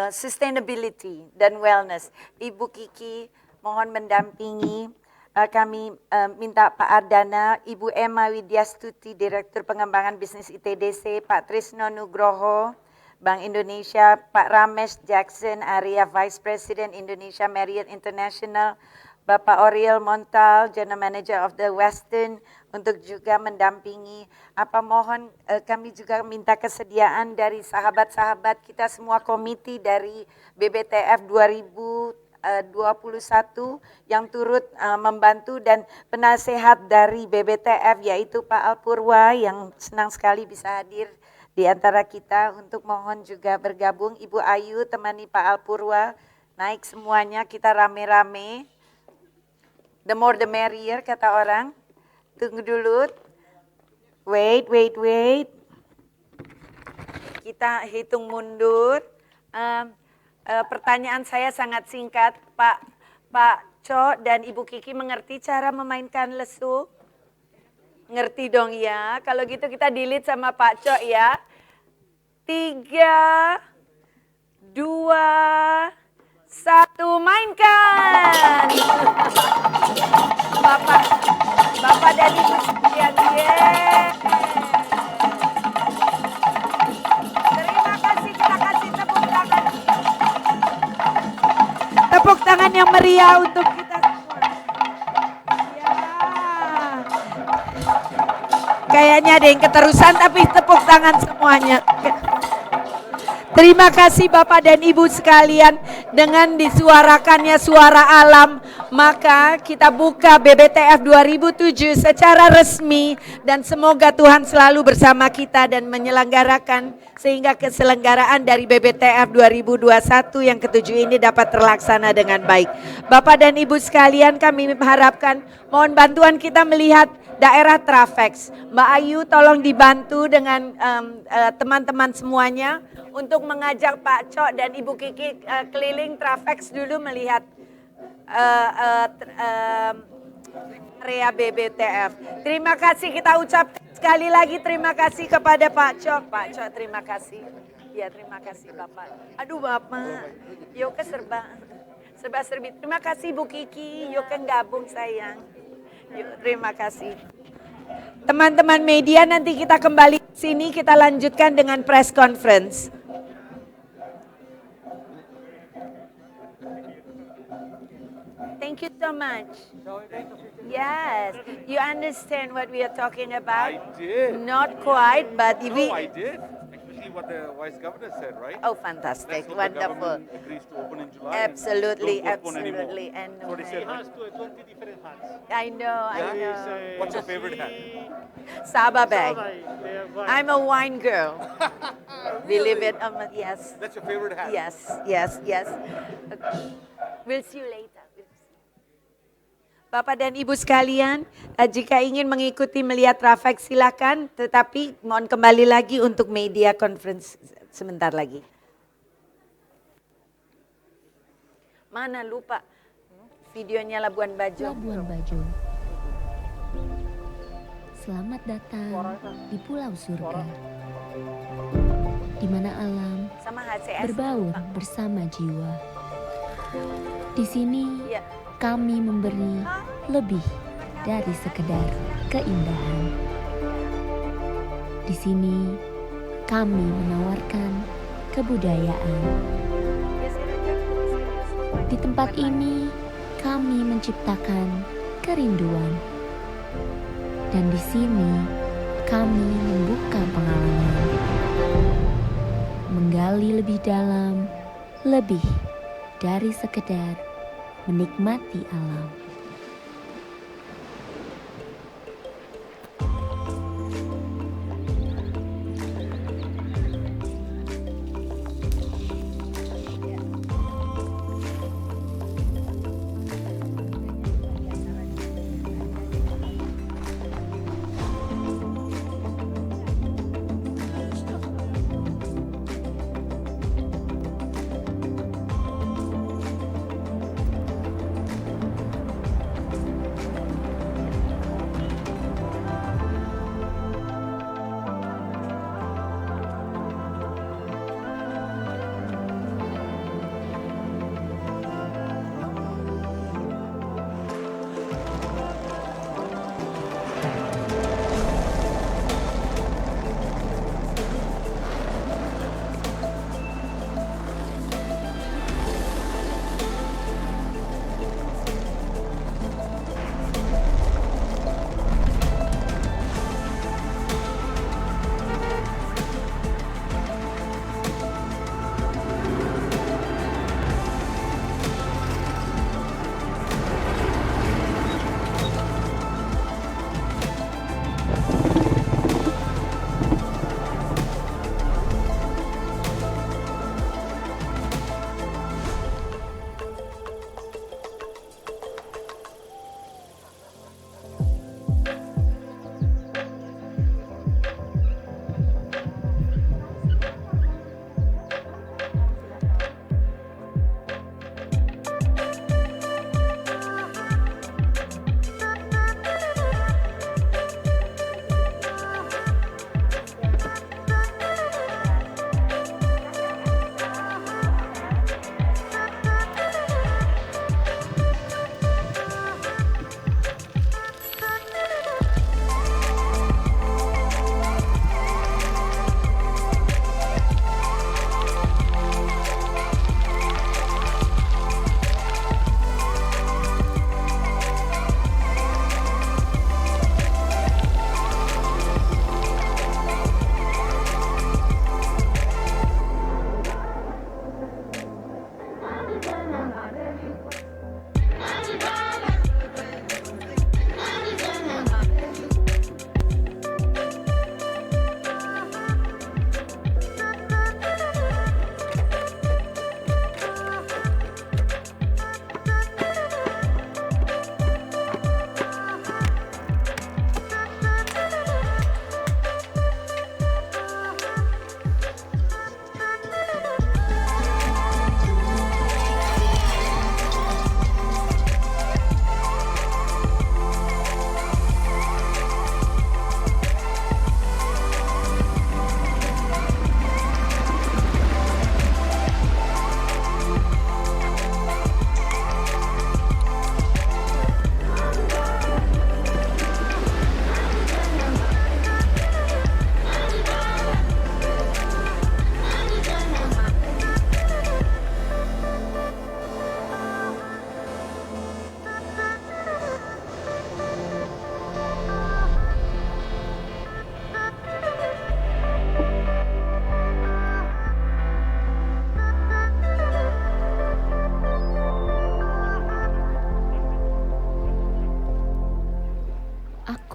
sustainability dan wellness. Ibu Kiki mohon mendampingi. Kami minta Pak Ardana, Ibu Emma Widyastuti, Direktur Pengembangan Bisnis ITDC, Pak Trisno Nugroho, Bank Indonesia, Pak Ramesh Jackson, Area Vice President Indonesia Marriott International, Bapak Oriel Montal, General Manager of the Western, untuk juga mendampingi. Mohon kami juga minta kesediaan dari sahabat-sahabat kita semua, komite dari BBTF 2021 yang turut membantu, dan penasehat dari BBTF yaitu Pak Alpurwa yang senang sekali bisa hadir di antara kita, untuk mohon juga bergabung. Ibu Ayu temani Pak Alpurwa, naik semuanya, kita rame-rame. The more the merrier kata orang. Tunggu dulu. Wait. Kita hitung mundur. Pertanyaan saya sangat singkat, Pak Co dan Ibu Kiki mengerti cara memainkan lesu? Ngerti dong ya. Kalau gitu kita delete sama Pak Co ya. 3, 2, 1, mainkan. Bapak dan Ibu sekalian, terima kasih, kita kasih tepuk tangan. Tepuk tangan yang meriah untuk kita semua. Ya. Kayaknya ada yang keterusan, tapi tepuk tangan semuanya. Terima kasih Bapak dan Ibu sekalian, dengan disuarakannya suara alam, maka kita buka BBTF 2007 secara resmi, dan semoga Tuhan selalu bersama kita dan menyelenggarakan sehingga keselenggaraan dari BBTF 2021 yang ketujuh ini dapat terlaksana dengan baik. Bapak dan Ibu sekalian, kami mengharapkan mohon bantuan kita melihat daerah Trafex. Mbak Ayu tolong dibantu dengan teman-teman semuanya untuk mengajak Pak Cok dan Ibu Kiki keliling Trafex dulu melihat area BBTF. Terima kasih, kita ucapkan sekali lagi terima kasih kepada Pak Cok. Pak Cok, terima kasih. Ya, terima kasih Bapak. Aduh Bapak, Yoke serba-serbi. Terima kasih Bu Kiki, Yoke gabung sayang. Yuk, terima kasih. Teman-teman media, nanti kita kembali ke sini, kita lanjutkan dengan press conference. Thank you so much. Yes, you understand what we are talking about? I did. Not quite, but we... No, I did. Especially what the Vice Governor said, right? Oh, fantastic, Let's hope the wonderful. government agrees to open in July. Absolutely, and don't postpone anymore. absolutely. And That's what he said, right? 20 different hats. I know. What's your favorite hat? Sabah bag. They are white. I'm a wine girl. Believe it or not, yes. That's your favorite hat? Yes. We'll see you later. Bapak dan Ibu sekalian, jika ingin mengikuti melihat Trafex silakan, tetapi mohon kembali lagi untuk media conference sebentar lagi. Mana lupa videonya Labuan Bajo. Labuan Bajo. Selamat datang di Pulau Surga, di mana alam Sama HCS. berbaur bersama jiwa. Di sini Ya. kami memberi lebih dari sekedar keindahan. Di sini kami menawarkan kebudayaan. Di tempat ini kami menciptakan kerinduan. Dan di sini kami membuka pengalaman. Menggali lebih dalam, lebih dari sekedar menikmati alam.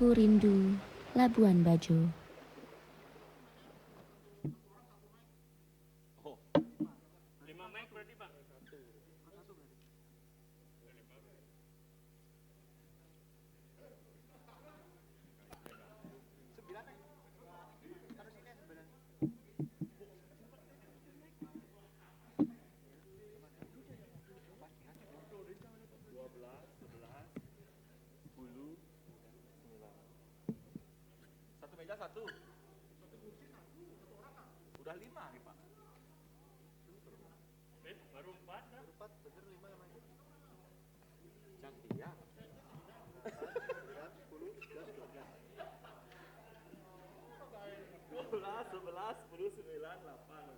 Aku rindu Labuan Bajo. Satu meja satu. Udah 5 nih Pak. Baru 4 dah. Baru 4, bener 5 yang lagi. Cantik ya. 10, 11, 12. 12, 11, 10, 9, 8.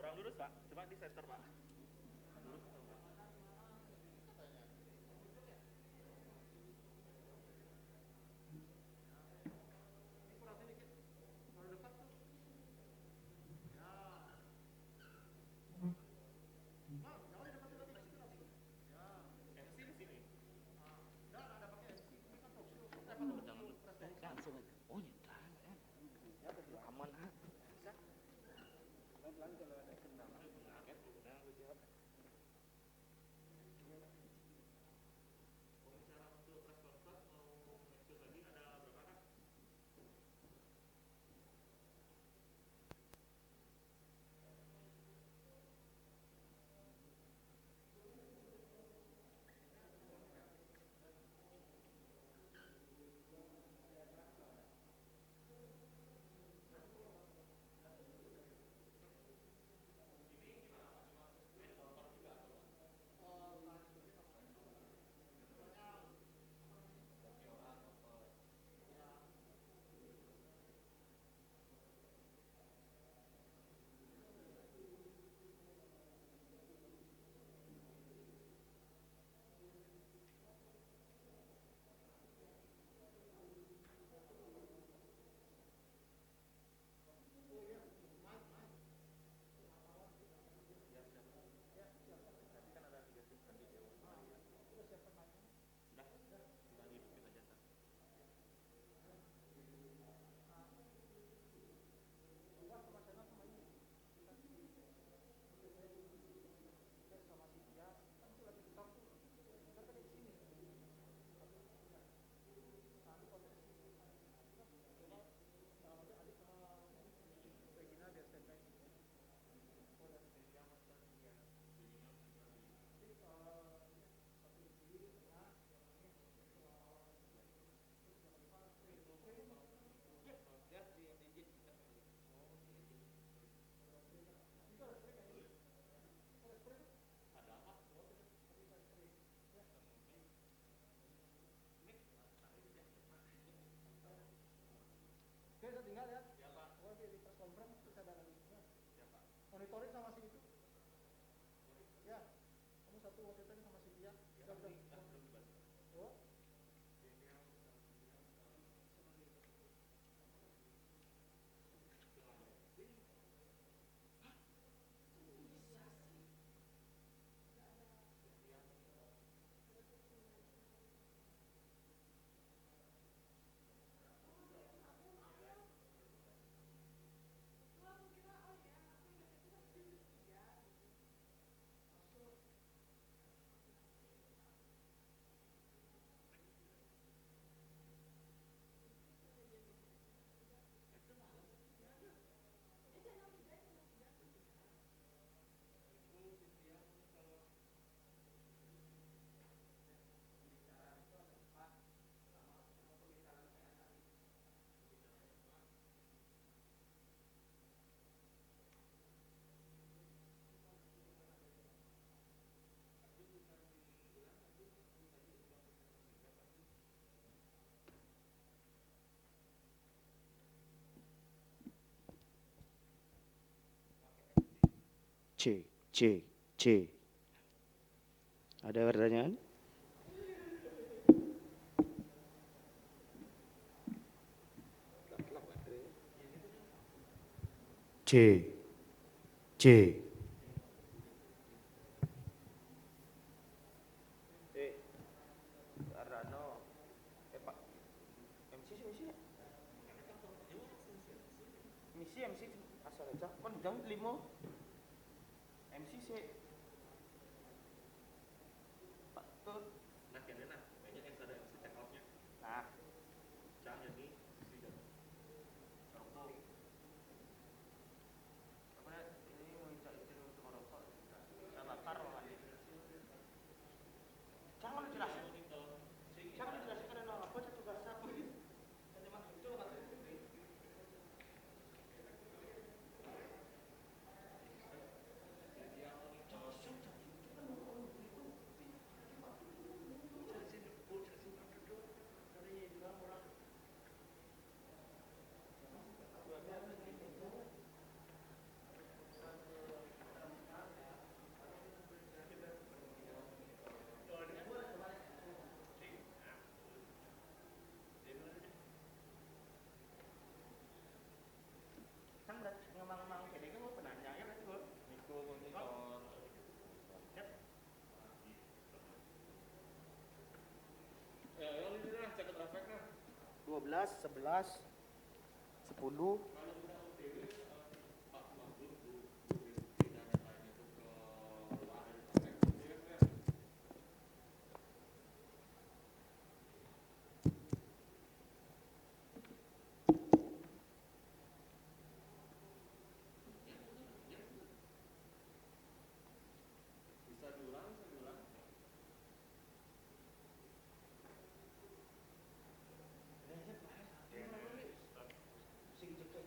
Kurang lurus Pak, coba di center Pak. C. Ada pertanyaan? C. MC asal aja. Kon jam 5. MC sih. Pak tuh. Nah, kene nah. Banyak yang ada MC take off-nya. Nah. Jangan ini sudah. Rokok. Apa ini mau minta izin untuk merokok. Saya bakar ruangan ini. Jangan dijelasin. Jangan dijelasin karena apa tugas aku. Saya cuma itu Pak. Kan berarti ngomong-ngomong kayak gitu penanya ya berarti gue. Niku monitor. 12, 11, 10. Sing cek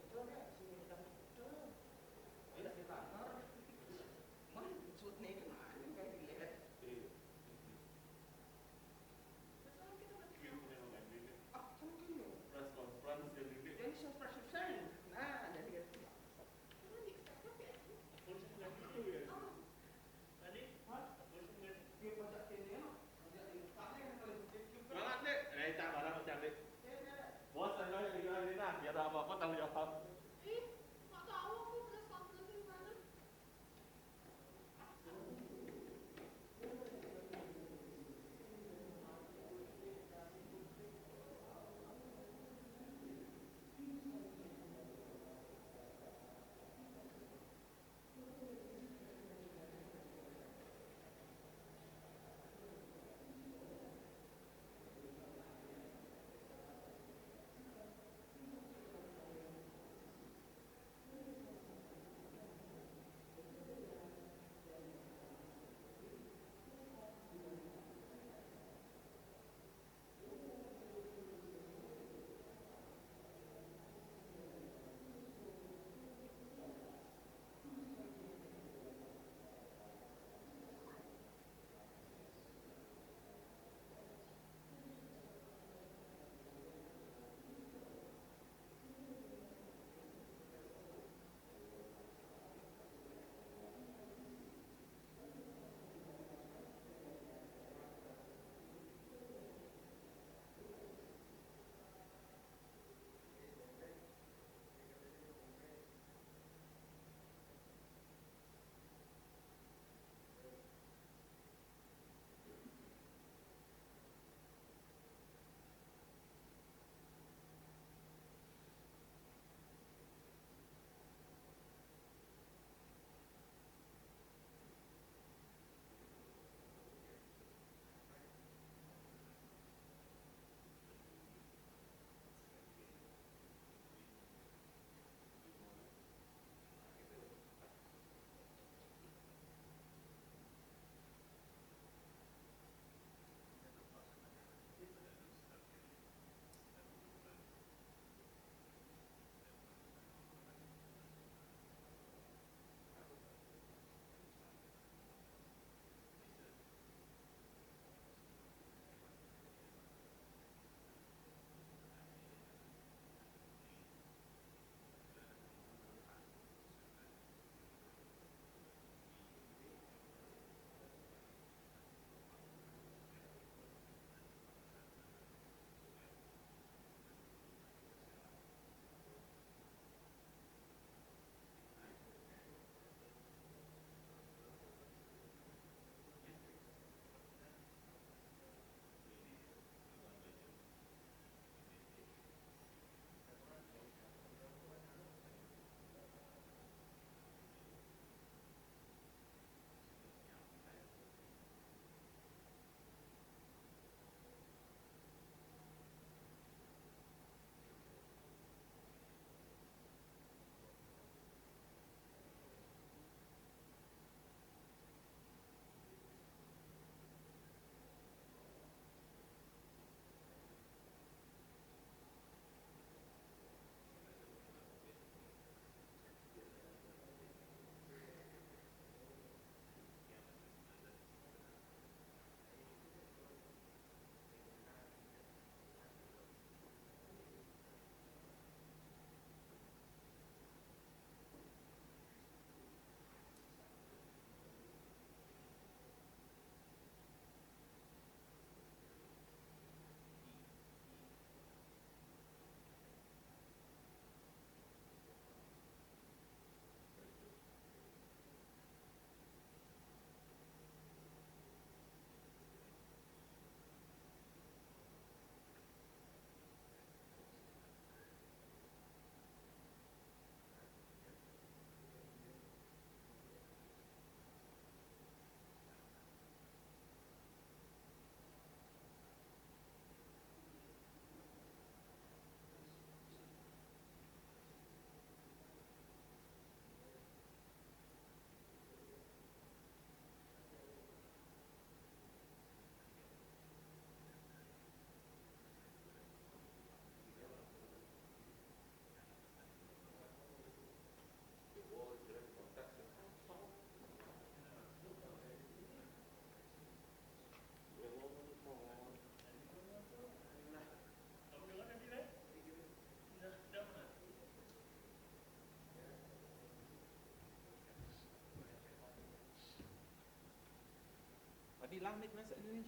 Bilang mic masuk ini.